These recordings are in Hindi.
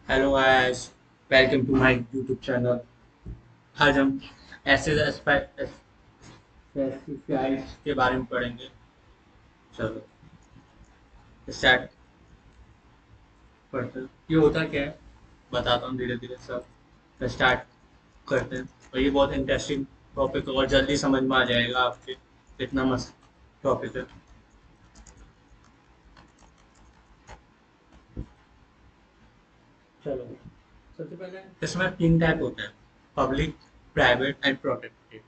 Hello guys, welcome to my YouTube channel. आज हम ऐसे स्पेसिफाइड्स के बारे में पढ़ेंगे। चलो स्टार्ट करते हैं। ये होता क्या है बताता हूँ धीरे धीरे सब। तो स्टार्ट करते हैं। और ये बहुत इंटरेस्टिंग टॉपिक है और जल्दी समझ में आ जाएगा आपके। इतना मस्त टॉपिक है। चलो सबसे पहले इसमें तीन टाइप होते हैं: पब्लिक, प्राइवेट एंड प्रोटेक्टेड।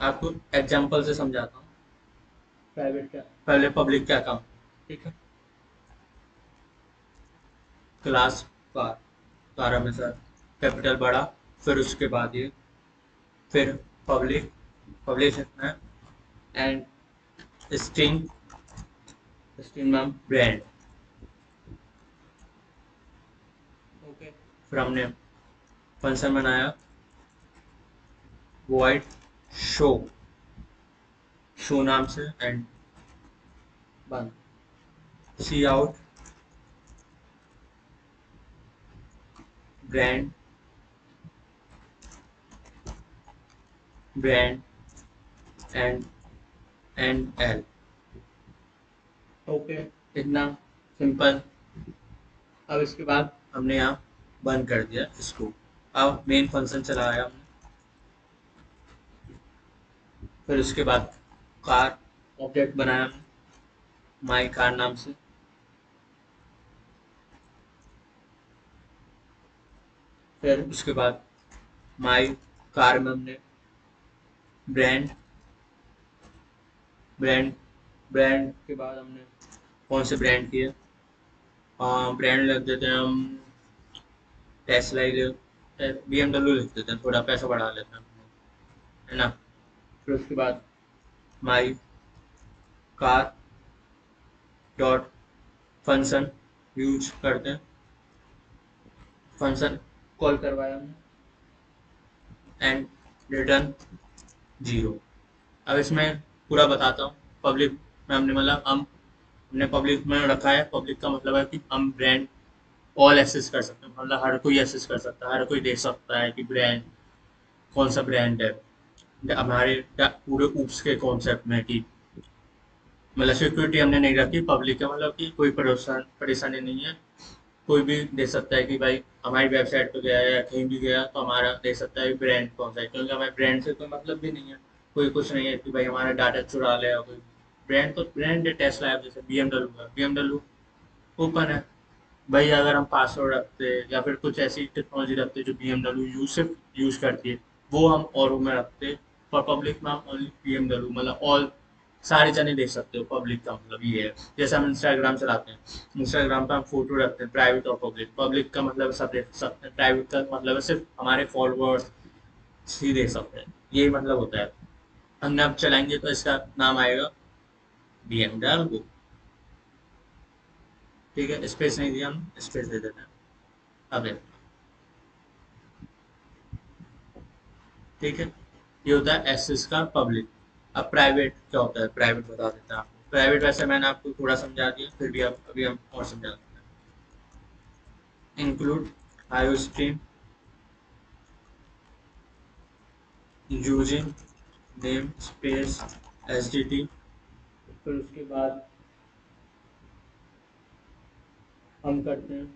आपको एग्जांपल से समझाता हूँ। प्राइवेट क्या, पहले पब्लिक क्या काम, ठीक है। क्लास कार, कार हमेशा कैपिटल बड़ा, फिर उसके बाद ये, फिर पब्लिक, पब्लिश है, एंड स्ट्रिंग, स्ट्रिंग नाम ब्रांड। ओके, फिर हमने फंक्शन बनाया वॉइड शो, शो नाम से, एंड बंद, C out brand, brand end end L. Okay, इतना सिंपल। अब इसके बाद हमने यहाँ बंद कर दिया इसको। अब मेन फंक्शन चलाया हमने। फिर उसके बाद कार ऑब्जेक्ट बनाया हमने माई कार नाम से। फिर उसके बाद माई कार में हमने ब्रांड, ब्रांड ब्रांड के बाद हमने कौन से ब्रांड किए, ब्रांड लिख देते हैं हम, टेस्ला ही BMW लिख देते हैं, थोड़ा पैसा बढ़ा लेते हैं, है ना। फिर उसके बाद my car dot function use करते हैं, फंक्शन कॉल करवाया हमने, एंड रिटर्न जीरो। अब इसमें पूरा बताता हूँ। पब्लिक में हमने मतलब हमने पब्लिक में रखा है। पब्लिक का मतलब है कि हम ब्रांड ऑल एक्सेस कर सकते हैं, मतलब हर कोई एक्सेस कर सकता है, हर कोई देख सकता है कि ब्रांड कौन सा ब्रांड है। हमारे पूरे ऊप्स के कॉन्सेप्ट में कि मतलब सिक्योरिटी हमने नहीं रखी, पब्लिक का मतलब कि कोई परेशानी नहीं है। कोई भी देख सकता है कि भाई हमारी वेबसाइट पे गया है या कहीं भी गया तो हमारा देख सकता है ब्रांड कौन सा है, क्योंकि हमारे ब्रांड से कोई मतलब भी नहीं है। कोई कुछ नहीं है कि भाई हमारा डाटा चुरा ले या कोई। ब्रांड तो ब्रांड है। टेस्ला है जैसे BMW है, BMW ओपन है। भाई अगर हम पासवर्ड रखते या फिर कुछ ऐसी टेक्नोलॉजी रखते जो BMW यूज सिर्फ यूज करती है, वो हम और में रखते। और पब्लिक में हम ओनली BMW मतलब ऑल सारे जने देख सकते हो। पब्लिक का मतलब ये है, जैसे हम इंस्टाग्राम चलाते हैं, इंस्टाग्राम पे हम फोटो रखते हैं प्राइवेट और पब्लिक। पब्लिक का मतलब सब देख सकते हैं, प्राइवेट का मतलब है सिर्फ हमारे फॉलोअर्स ही देख सकते हैं। यही मतलब होता है। हमने अब चलाएंगे तो इसका नाम आएगा BMW। ठीक है, स्पेस नहीं दिया, हम स्पेस दे देते हैं। अब ठीक है, ये होता है एसेस का पब्लिक। अब प्राइवेट क्या होता है, प्राइवेट बता देता है आपको। प्राइवेट वैसे मैंने आपको थोड़ा समझा दिया, फिर भी अब अभी हम और समझा देते हैं। Include IO stream using name space SDT। फिर उसके बाद हम करते हैं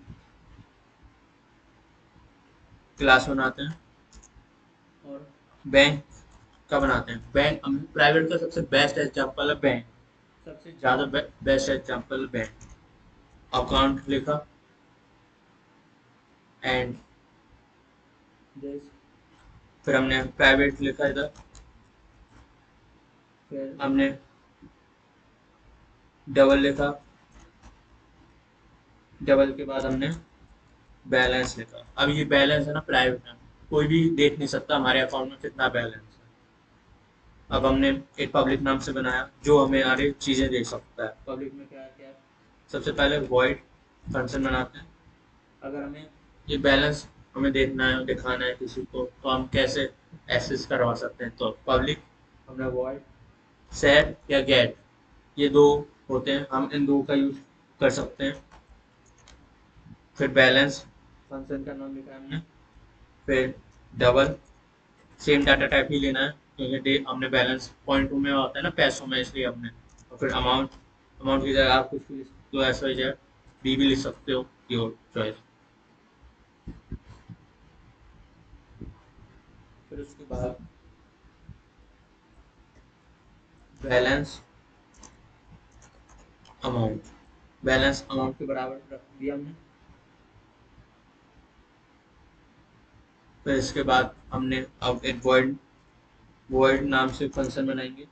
क्लास बनाते हैं और बैंक का बनाते हैं। बैंक प्राइवेट का सबसे बेस्ट एग्जांपल है बैंक, सबसे ज़्यादा बेस्ट एग्जांपल बैंक। अकाउंट लिखा एंड फिर हमने प्राइवेट लिखा इधर, फिर हमने डबल लिखा, डबल के बाद हमने बैलेंस लिखा। अब ये बैलेंस है ना प्राइवेट है, कोई भी देख नहीं सकता हमारे अकाउंट में कितना बैलेंस है। अब हमने एक पब्लिक नाम से बनाया जो हमें सारी चीज़ें देख सकता है। पब्लिक में क्या क्या है, सबसे पहले वॉइड फंक्शन बनाते हैं। अगर हमें ये बैलेंस हमें देखना है, दिखाना है किसी को, तो हम कैसे एक्सेस करवा सकते हैं। तो पब्लिक हमने वॉइड सेट या गेट, ये दो होते हैं, हम इन दो का यूज कर सकते हैं। फिर बैलेंस फंक्शन का नाम लिखा है हमने, फिर डबल सेम डाटा टाइप ही लेना है क्योंकि हमने बैलेंस पॉइंट में होता है ना पैसों में, इसलिए हमने, और फिर अमाउंट, अमाउंट की जगह आप कुछ भी लिख सकते हो, एस वाई जेड बी भी लिख सकते हो, योर चॉइस। फिर उसके बाद बैलेंस अमाउंट, बैलेंस अमाउंट के बराबर रख दिया हमने। फिर इसके बाद हमने अब एक void, void नाम से फंक्शन बनाएंगे,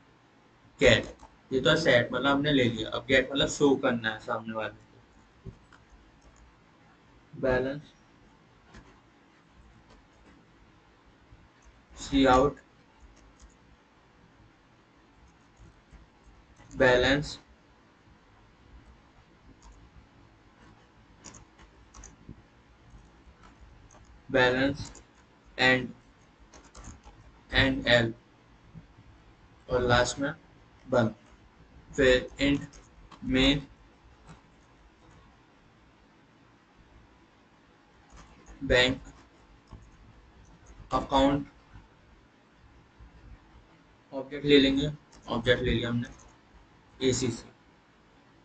गेट, ये तो सेट मतलब हमने ले लिया, अब गेट मतलब शो करना है सामने वाले को, balance C out, balance balance end end L, और लास्ट में बंद। फिर int main bank account, object ले लेंगे, ऑब्जेक्ट ले लिया हमने ACC।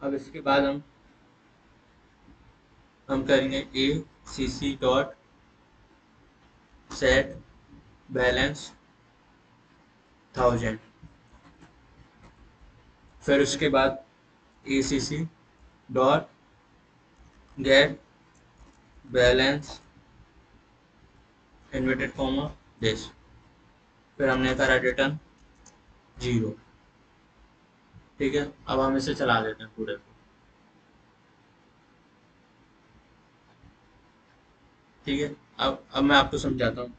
अब इसके बाद हम करेंगे ACC डॉट सेट बैलेंस 1000। फिर उसके बाद ACC dot gate balance inverted comma this, फिर हमने करा रिटर्न 0। ठीक है, अब हम इसे चला देते हैं पूरे को। ठीक है, अब मैं आपको समझाता हूँ।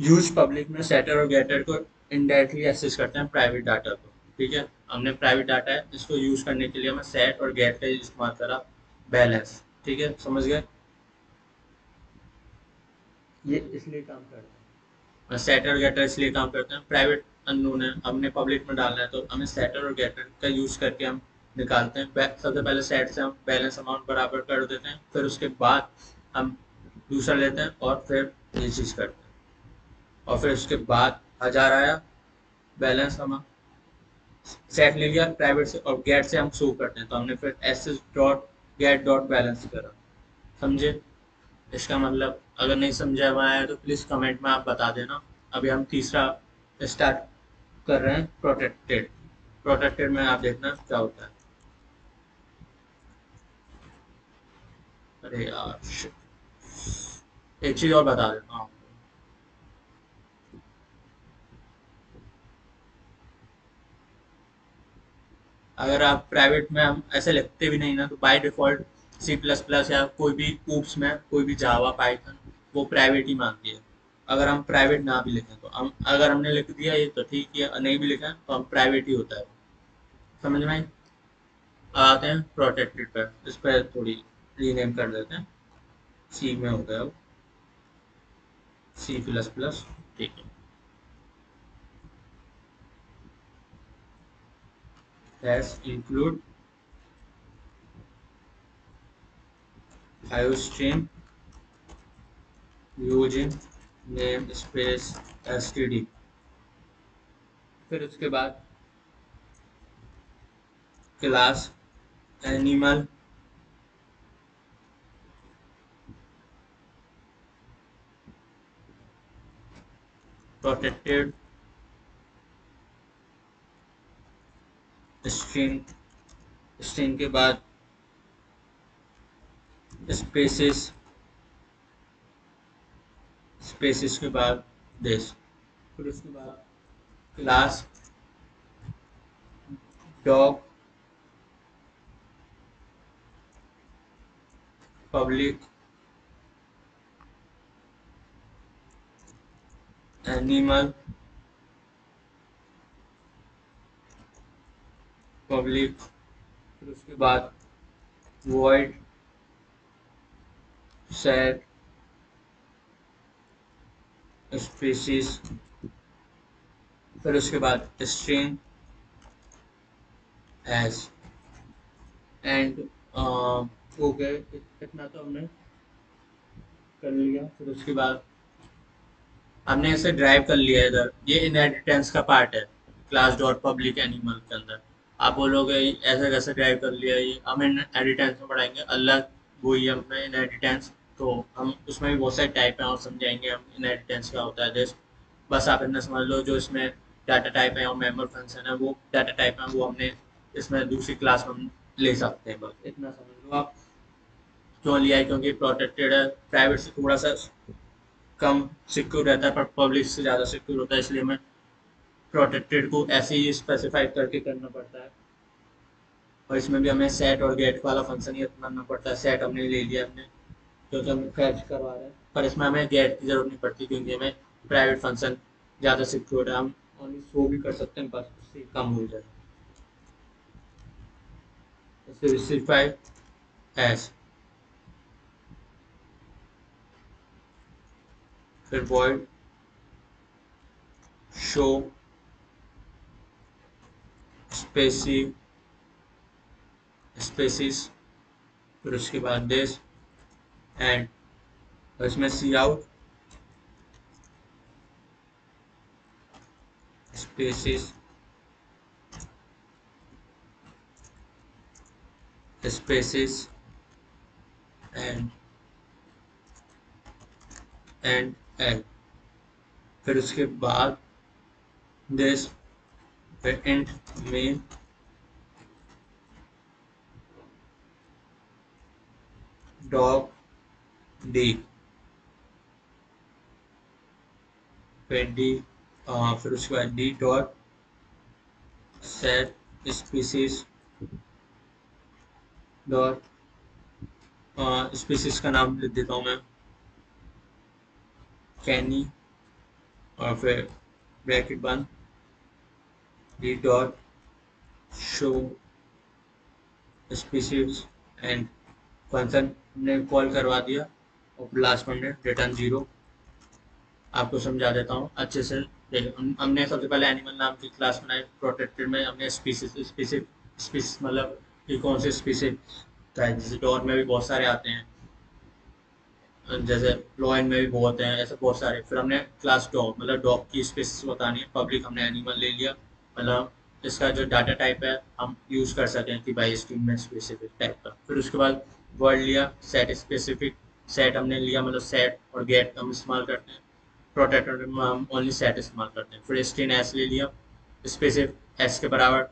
यूज पब्लिक में सेटर और गेटर को इनडायरेक्टली एक्सेस करते हैं प्राइवेट डाटा को। ठीक है, हमने प्राइवेट डाटा है, इसको यूज करने के लिए हमें सेट और गेट का इस्तेमाल करा बैलेंस। ठीक है, समझ गए, ये इसलिए काम करता है। सेटर और गेटर इसलिए काम करते हैं, प्राइवेट अननोन है, हमने पब्लिक में डालना है, तो हमें सेटर और गेटर का यूज करके हम निकालते हैं। सबसे पहले सेट से हम बैलेंस अमाउंट बराबर कर देते हैं, फिर उसके बाद हम दूसरा लेते हैं और फिर ये चीज करते हैं, और फिर उसके बाद 1000 आया बैलेंस, हम सेट ले लिया प्राइवेट से, और गेट से हम शो करते हैं, तो हमने फिर S dot gate dot balance करा। समझे, इसका मतलब अगर नहीं समझा हुआ है तो प्लीज कमेंट में आप बता देना। अभी हम तीसरा स्टार्ट कर रहे हैं, प्रोटेक्टेड। प्रोटेक्टेड में आप देखना क्या होता है। अरे यार एक चीज और बता देता हूँ, अगर आप प्राइवेट में, हम ऐसे लिखते भी नहीं ना, तो बाय डिफॉल्ट C++ या कोई भी ऊप्स में कोई भी जावा पाइथन वो प्राइवेट ही मांगती है। अगर हम प्राइवेट ना भी लिखें तो हम, अगर हमने लिख दिया ये तो ठीक है, नहीं भी लिखा तो हम प्राइवेट ही होता है। समझ में आई? आते हैं प्रोटेक्टेड पर, इस पर थोड़ी रीनेम कर देते हैं, सी में हो गया, C++। ठीक है, hash include iostream using name space std। फिर उसके बाद class animal protected string, string के बाद स्पेसिस, स्पेसिस के बाद दिस। फिर उसके बाद class dog public animal public, फिर उसके बाद void set species, फिर उसके बाद string as, एंड हो गए, इतना तो हमने कर लिया। फिर उसके बाद हमने इसे ड्राइव कर लिया है इधर, ये इनहेरिटेंस का पार्ट है क्लास डॉट पब्लिक एनिमल के अंदर। आप बोलोगे ऐसे कैसे ड्राइव कर लिया, ये हम इनहेरिटेंस में पढ़ाएंगे अलग, वही हमने इनहेरिटेंस। तो हम उसमें भी बहुत सारे टाइप हैं और समझाएंगे हम इनहेरिटेंस क्या होता है दिस। बस आप इतना समझ लो, जो इसमें डाटा टाइप है और मेंबर फंक्शन है वो डाटा टाइप है, वो हमने इसमें दूसरी क्लास में हम ले सकते हैं, बस इतना समझ लो आप। क्यों लिया है, क्योंकि प्रोटेक्टेड है, प्राइवेट से थोड़ा सा कम सिक्योर रहता है पर पब्लिक से ज़्यादा सिक्योर होता है, इसलिए हमें प्रोटेक्टेड को ऐसे ही स्पेसिफाई करके करना पड़ता है। और इसमें भी हमें सेट और गेट वाला फंक्शन ही अपनाना पड़ता है। सेट हमने ले लिया हमने, क्योंकि हम फैच करवा रहे हैं, पर इसमें हमें गेट की जरूरत नहीं पड़ती, क्योंकि हमें प्राइवेट फंक्शन ज़्यादा सिक्योर है, हम ओनली शो भी कर सकते हैं, बस उससे कम हो जाए। स्पेसिफाई एस, फिर वॉइड शो स्पेसी स्पेसिस, फिर उसके बाद दिस एंड, और इसमें C out species species end end, फिर उसके बाद दिस, फिर इंट मेन डॉग डी, फिर डी, फिर उसके बाद D dot set species dot, species का नाम लिख देता हूँ मैं कैनी, और फिर ब्रैकेट बंद, D dot show species and, function ने कॉल करवा दिया, और लास्ट में हमने रिटर्न जीरो। आपको समझा देता हूँ अच्छे से। देखिए, हमने सबसे पहले एनिमल नाम की क्लास बनाई, प्रोटेक्टेड में हमने स्पीसीज स्पीसीज स्पीसीज मतलब कि कौन से स्पीसीज का है, जैसे डॉग में भी बहुत सारे आते हैं, जैसे लॉयन में भी बहुत हैं, ऐसे बहुत सारे। फिर हमने क्लास डॉग मतलब डॉग की स्पीसीज बतानी है, पब्लिक हमने एनिमल ले लिया, मतलब इसका जो डाटा टाइप है हम यूज़ कर सकें कि भाई स्ट्रिंग में स्पेसिफिक टाइप का। फिर उसके बाद वर्ड लिया, सेट स्पेसिफिक, सेट हमने लिया, मतलब सेट और गेट हम इस्तेमाल करते हैं, प्रोटेक्टर में हम ओनली सेट इस्तेमाल करते हैं। फिर स्ट्रिंग एस ले लिया, स्पेसिफिक एस के बराबर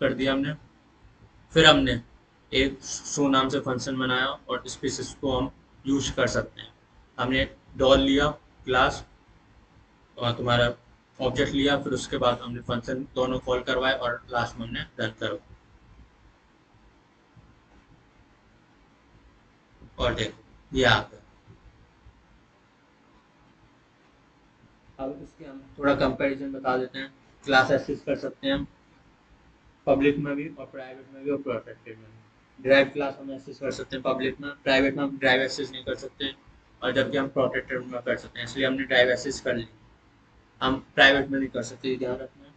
कर दिया हमने। फिर हमने एक शो नाम से फंक्शन बनाया और स्पीसीज को हम यूज कर सकते हैं। हमने डॉल लिया क्लास, और तुम्हारा ऑब्जेक्ट लिया, फिर उसके बाद हमने फंक्शन दोनों कॉल करवाए और लास्ट में हमने रन करवाया। और देखो ये आ गया। अब इसके हम थोड़ा कंपैरिजन बता देते हैं। क्लास एक्सेस कर सकते हैं हम पब्लिक में भी और प्राइवेट में भी और प्रोटेक्टेड में भी। ड्राइव क्लास हम एक्सेस कर सकते हैं पब्लिक में, प्राइवेट में हम ड्राइव एक्सेस नहीं कर सकते, और जबकि हम प्रोटेक्टेड में कर सकते हैं, इसलिए हमने ड्राइव एक्सेस कर ली, हम प्राइवेट में नहीं कर सकते, ये ध्यान रखना।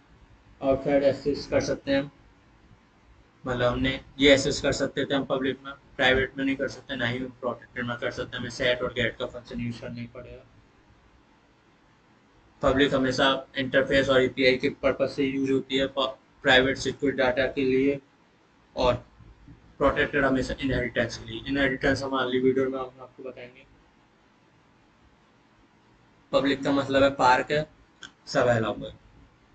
आउटसाइड एक्सेस कर सकते हैं, मतलब हमने ये एक्सेस कर सकते थे हम पब्लिक में, प्राइवेट में नहीं कर सकते, ना ही प्रोटेक्टेड में कर सकते, हमें सेट और गेट का फंक्शन यूज करना ही पड़ेगा। पब्लिक हमेशा इंटरफेस और एपीआई के पर्पज से यूज होती है, प्राइवेट सिक्योर डाटा के लिए, और प्रोटेक्टेड हमेशा इनहेरिटेंस के लिए। इनहेरिटेंस हम अगली वीडियो में हम आपको बताएंगे। पब्लिक का मतलब है पार्क है, सब अलाउ है।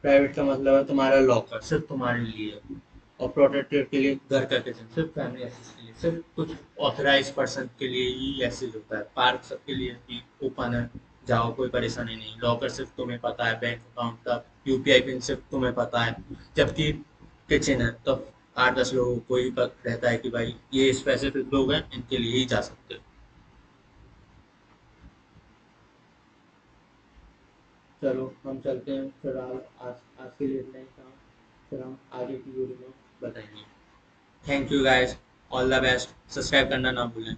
प्राइवेट का मतलब है तुम्हारा लॉकर, सिर्फ तुम्हारे लिए है। और प्रोटेक्टेड के लिए घर का किचन, सिर्फ फैमिली एक्सेस के लिए, सिर्फ कुछ ऑथराइज पर्सन के लिए ही एक्सेस होता है। पार्क सबके लिए भी ओपन है, जाओ कोई परेशानी नहीं। लॉकर सिर्फ तुम्हें पता है, बैंक अकाउंट का यूपीआई पिन सिर्फ तुम्हें पता है। जबकि किचन है तो 8-10 लोगों को ही रहता है कि भाई ये स्पेसिफिक लोग हैं, इनके लिए ही जा सकते हो। चलो हम चलते हैं, फिर आज आज के लिए इतना ही काम, फिर हम आगे की वीडियो में बताएंगे। Thank you guys, all the best, subscribe करना ना भूलें।